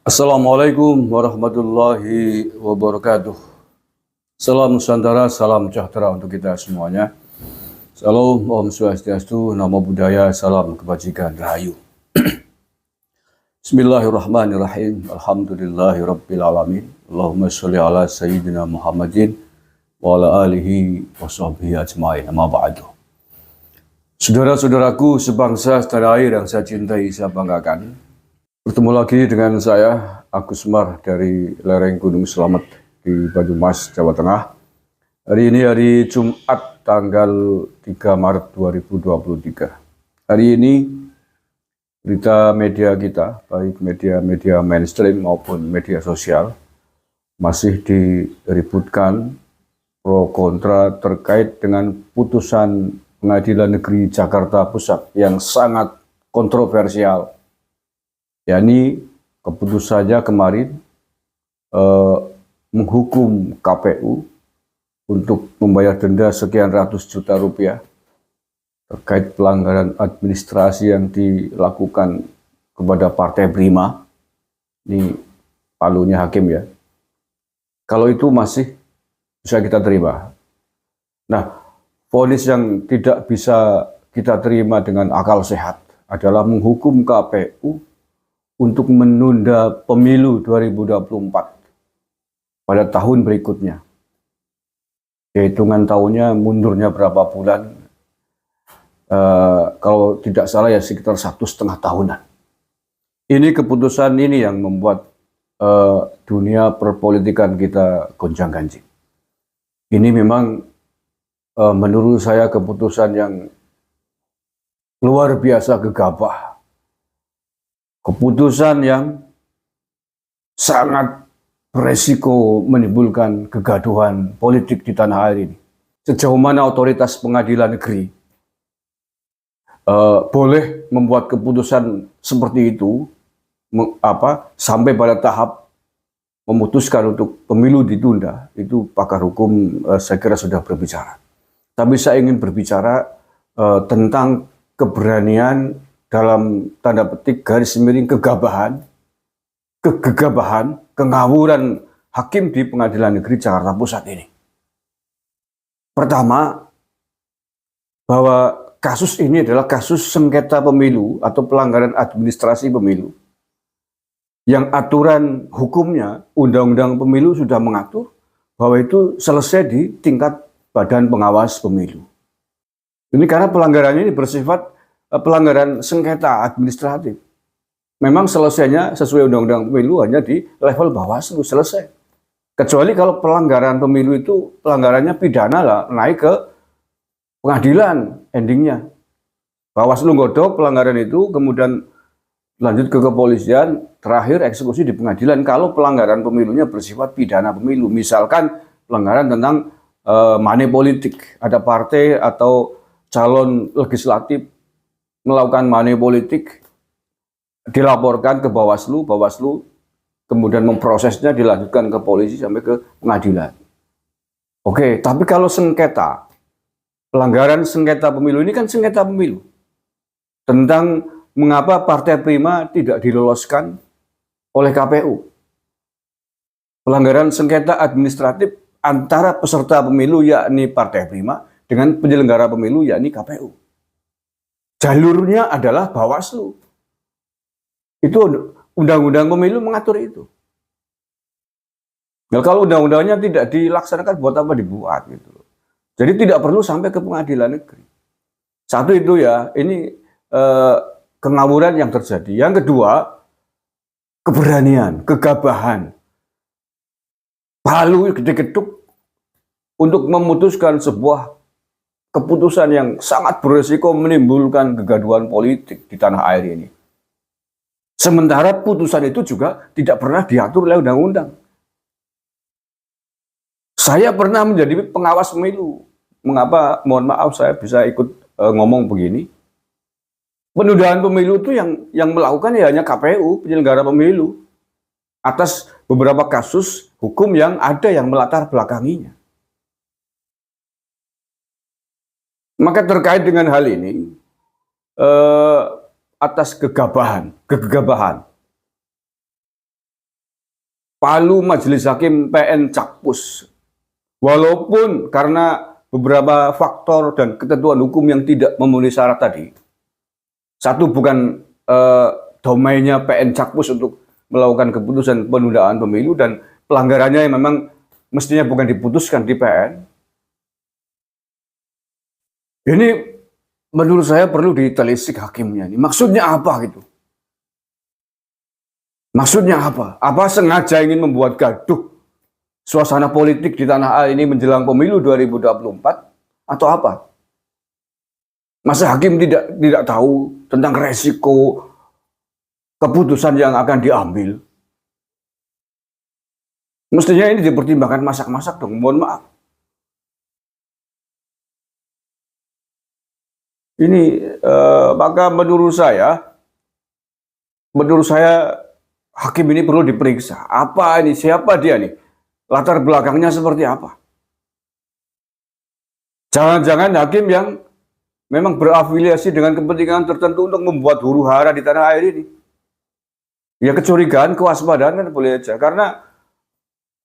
Assalamualaikum warahmatullahi wabarakatuh. Salam Nusantara, salam sejahtera untuk kita semuanya. Salam, Om Swastiastu, Namo Buddhaya, salam kebajikan, rahayu. Bismillahirrahmanirrahim. Alhamdulillahi Rabbil Alamin. Allahumma sholli ala Sayyidina Muhammadin wa ala alihi wa sahbihi ajma'in. Amma ba'du. Saudara-saudaraku sebangsa setanah air yang saya cintai, saya banggakan. Bertemu lagi dengan saya, Agus Mar dari lereng Gunung Slamet di Banyumas, Jawa Tengah. Hari ini hari Jumat tanggal 3 Maret 2023. Hari ini berita media kita, baik media mainstream maupun media sosial, masih diributkan pro kontra terkait dengan putusan Pengadilan Negeri Jakarta Pusat yang sangat kontroversial. yakni keputusannya kemarin menghukum KPU untuk membayar denda sekian ratus juta rupiah terkait pelanggaran administrasi yang dilakukan kepada Partai Prima. Ini palunya hakim ya. Kalau itu masih bisa kita terima. Nah, vonis yang tidak bisa kita terima dengan akal sehat adalah menghukum KPU untuk menunda pemilu 2024 pada tahun berikutnya. Hitungan tahunnya mundurnya berapa bulan, kalau tidak salah ya sekitar 1,5 tahunan. Ini keputusan ini yang membuat dunia perpolitikan kita gonjang-ganjing. Ini memang menurut saya keputusan yang luar biasa gegabah. Keputusan yang sangat beresiko menimbulkan kegaduhan politik di tanah air ini. Sejauh mana otoritas pengadilan negeri boleh membuat keputusan seperti itu, sampai pada tahap memutuskan untuk pemilu ditunda, itu pakar hukum saya kira sudah berbicara. Tapi saya ingin berbicara tentang keberanian dalam tanda petik garis miring kegegabahan, kengawuran hakim di Pengadilan Negeri Jakarta Pusat ini. Pertama, bahwa kasus ini adalah kasus sengketa pemilu atau pelanggaran administrasi pemilu. Yang aturan hukumnya, Undang-Undang Pemilu sudah mengatur bahwa itu selesai di tingkat Badan Pengawas Pemilu. Ini karena pelanggarannya ini bersifat pelanggaran sengketa administratif. Memang selesainya sesuai Undang-Undang Pemilu hanya di level Bawaslu, selesai. Kecuali kalau pelanggaran pemilu itu pelanggarannya pidana lah, naik ke pengadilan endingnya. Bawaslu godok pelanggaran itu, kemudian lanjut ke kepolisian, terakhir eksekusi di pengadilan kalau pelanggaran pemilunya bersifat pidana pemilu. Misalkan pelanggaran tentang money politik, ada partai atau calon legislatif melakukan money politik, dilaporkan ke Bawaslu, Bawaslu kemudian memprosesnya, dilanjutkan ke polisi sampai ke pengadilan. Oke, tapi kalau sengketa, pelanggaran sengketa pemilu ini kan sengketa pemilu. Tentang mengapa Partai Prima tidak diloloskan oleh KPU. Pelanggaran sengketa administratif antara peserta pemilu yakni Partai Prima dengan penyelenggara pemilu yakni KPU. Jalurnya adalah Bawaslu. Itu Undang-Undang Pemilu mengatur itu. Nah, kalau undang-undangnya tidak dilaksanakan, buat apa dibuat gitu. Jadi tidak perlu sampai ke pengadilan negeri. Satu itu ya, ini kengawuran yang terjadi. Yang kedua, keberanian, kegabahan, palu gede-geduk untuk memutuskan sebuah keputusan yang sangat berisiko menimbulkan kegaduhan politik di tanah air ini. Sementara putusan itu juga tidak pernah diatur oleh undang-undang. Saya pernah menjadi pengawas pemilu. Mengapa, mohon maaf saya bisa ikut ngomong begini. Penundaan pemilu itu yang melakukan ya hanya KPU, penyelenggara pemilu. Atas beberapa kasus hukum yang ada yang melatar belakanginya. Maka terkait dengan hal ini, atas kegegabahan Palu Majelis Hakim PN Jakpus. Walaupun karena beberapa faktor dan ketentuan hukum yang tidak memenuhi syarat tadi. Satu, bukan domainnya PN Jakpus untuk melakukan keputusan penundaan pemilu, dan pelanggarannya yang memang mestinya bukan diputuskan di PN. Ini menurut saya perlu ditelisik hakimnya. Ini maksudnya apa gitu? Maksudnya apa? Apa sengaja ingin membuat gaduh suasana politik di tanah air ini menjelang pemilu 2024 atau apa? Masa hakim tidak tahu tentang resiko keputusan yang akan diambil? Mestinya ini dipertimbangkan masak-masak dong, mohon maaf. Ini maka menurut saya hakim ini perlu diperiksa. Apa ini? Siapa dia nih? Latar belakangnya seperti apa? Jangan-jangan hakim yang memang berafiliasi dengan kepentingan tertentu untuk membuat huru-hara di tanah air ini. Ya, kecurigaan, kewaspadaan kan boleh aja. Karena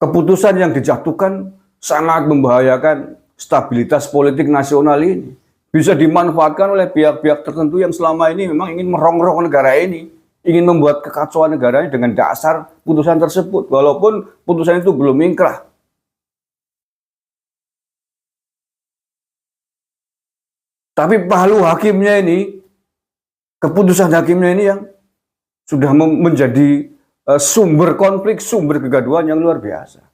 keputusan yang dijatuhkan sangat membahayakan stabilitas politik nasional ini. Bisa dimanfaatkan oleh pihak-pihak tertentu yang selama ini memang ingin merongrong negara ini. Ingin membuat kekacauan negaranya dengan dasar putusan tersebut, walaupun putusan itu belum ingkrah. Tapi Palu hakimnya ini, keputusan hakimnya ini yang sudah menjadi sumber konflik, sumber kegaduhan yang luar biasa.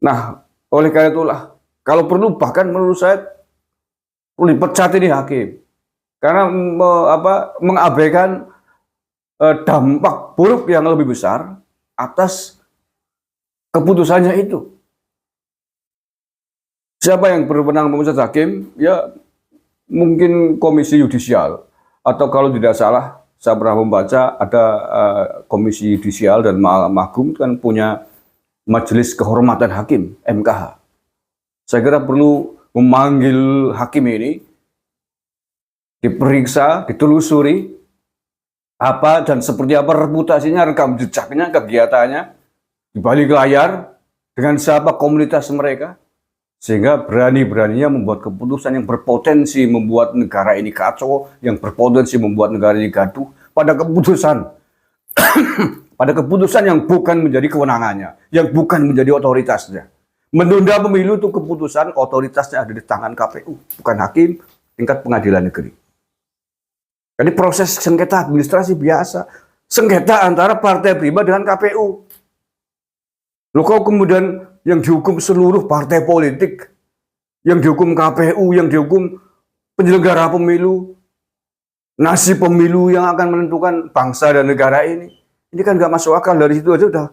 Nah, oleh karena itulah, kalau perlu bahkan menurut saya perlu dipecat ini hakim. Karena mengabaikan dampak buruk yang lebih besar atas keputusannya itu. Siapa yang berwenang memecat hakim? Ya mungkin komisi yudisial, atau kalau tidak salah saya pernah membaca ada komisi yudisial dan Mahkamah Agung kan punya majelis kehormatan hakim MKH. Saya kira perlu memanggil hakim ini, diperiksa, ditelusuri apa dan seperti apa reputasinya, rekam jejaknya, kegiatannya di balik layar, dengan siapa komunitas mereka, sehingga berani-beraninya membuat keputusan yang berpotensi membuat negara ini kacau, yang berpotensi membuat negara ini gaduh pada keputusan pada keputusan yang bukan menjadi kewenangannya, yang bukan menjadi otoritasnya. Menunda pemilu itu keputusan otoritasnya ada di tangan KPU, bukan hakim tingkat pengadilan negeri. Jadi proses sengketa administrasi biasa, sengketa antara partai prima dengan KPU. Loh, kok kemudian yang dihukum seluruh partai politik, yang dihukum KPU, yang dihukum penyelenggara pemilu, nasib pemilu yang akan menentukan bangsa dan negara ini kan nggak masuk akal. Dari situ aja udah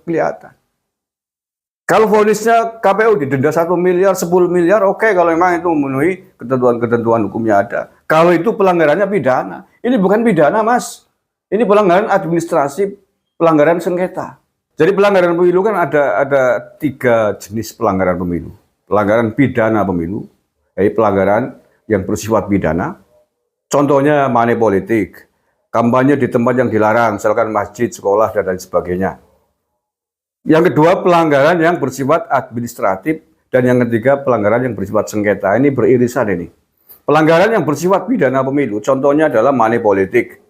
kelihatan. Kalau vonisnya KPU didenda 1 miliar, 10 miliar, oke, kalau memang itu memenuhi ketentuan-ketentuan hukumnya ada. Kalau itu pelanggarannya pidana. Ini bukan pidana, Mas. Ini pelanggaran administrasi, pelanggaran sengketa. Jadi pelanggaran pemilu kan ada 3 jenis pelanggaran pemilu. Pelanggaran pidana pemilu, yaitu pelanggaran yang bersifat pidana. Contohnya money politik, kampanye di tempat yang dilarang, misalkan masjid, sekolah, dan lain sebagainya. Yang kedua, pelanggaran yang bersifat administratif, dan yang ketiga, pelanggaran yang bersifat sengketa. Ini beririsan ini. Pelanggaran yang bersifat pidana pemilu, contohnya adalah money politik.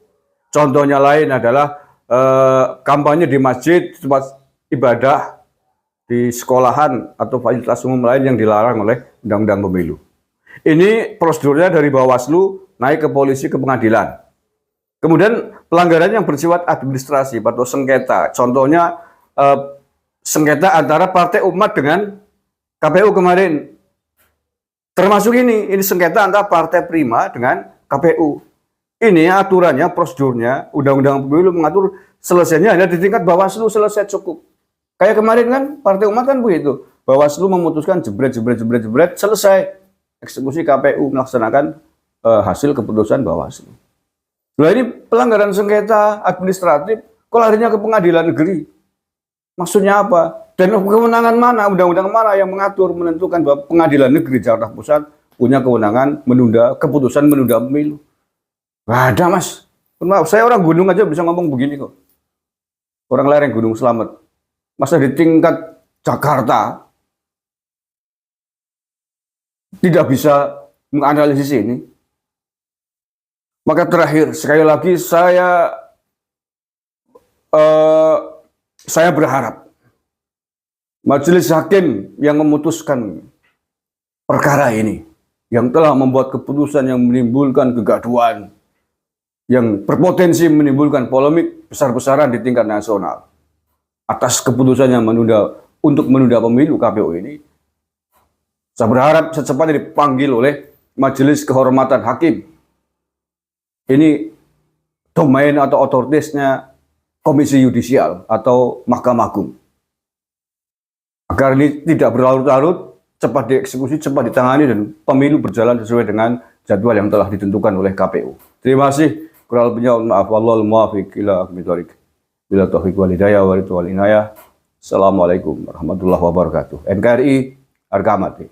Contohnya lain adalah kampanye di masjid, tempat ibadah, di sekolahan, atau fasilitas umum lain yang dilarang oleh Undang-Undang Pemilu. Ini prosedurnya dari Bawaslu naik ke polisi, ke pengadilan. Kemudian pelanggaran yang bersifat administrasi atau sengketa, contohnya sengketa antara Partai Umat dengan KPU kemarin. Termasuk ini sengketa antara Partai Prima dengan KPU. Ini aturannya, prosedurnya, Undang-Undang Pemilu mengatur selesainya hanya di tingkat Bawaslu, selesai cukup. Kayak kemarin kan Partai Umat kan begitu. Bawaslu memutuskan jebret, selesai. Eksekusi KPU melaksanakan hasil keputusan Bawaslu. Nah, ini pelanggaran sengketa administratif, kok larinya ke pengadilan negeri? Maksudnya apa? Dan kewenangan mana, undang-undang mana yang mengatur, menentukan bahwa pengadilan negeri Jakarta Pusat punya kewenangan keputusan menunda pemilu? Nggak ada, Mas. Maaf, saya orang gunung aja bisa ngomong begini kok. orang lereng Gunung Slamet. Masa di tingkat Jakarta tidak bisa menganalisis ini. Maka terakhir, sekali lagi saya berharap majelis hakim yang memutuskan perkara ini, yang telah membuat keputusan yang menimbulkan kegaduhan, yang berpotensi menimbulkan polemik besar-besaran di tingkat nasional, atas keputusan yang untuk menunda pemilu KPU ini, saya berharap secepatnya dipanggil oleh Majelis Kehormatan Hakim. Ini domain atau otoritasnya Komisi Yudisial atau Mahkamah Agung. Agar ini tidak berlarut-larut, cepat dieksekusi, cepat ditangani, dan pemilu berjalan sesuai dengan jadwal yang telah ditentukan oleh KPU. Terima kasih. Kurang lebihnya maaf. Wallahul muwaffiq ila aqwamit thoriq. Bila taufiq wal hidayah wal inayah. Assalamualaikum warahmatullahi wabarakatuh. NKRI harga mati.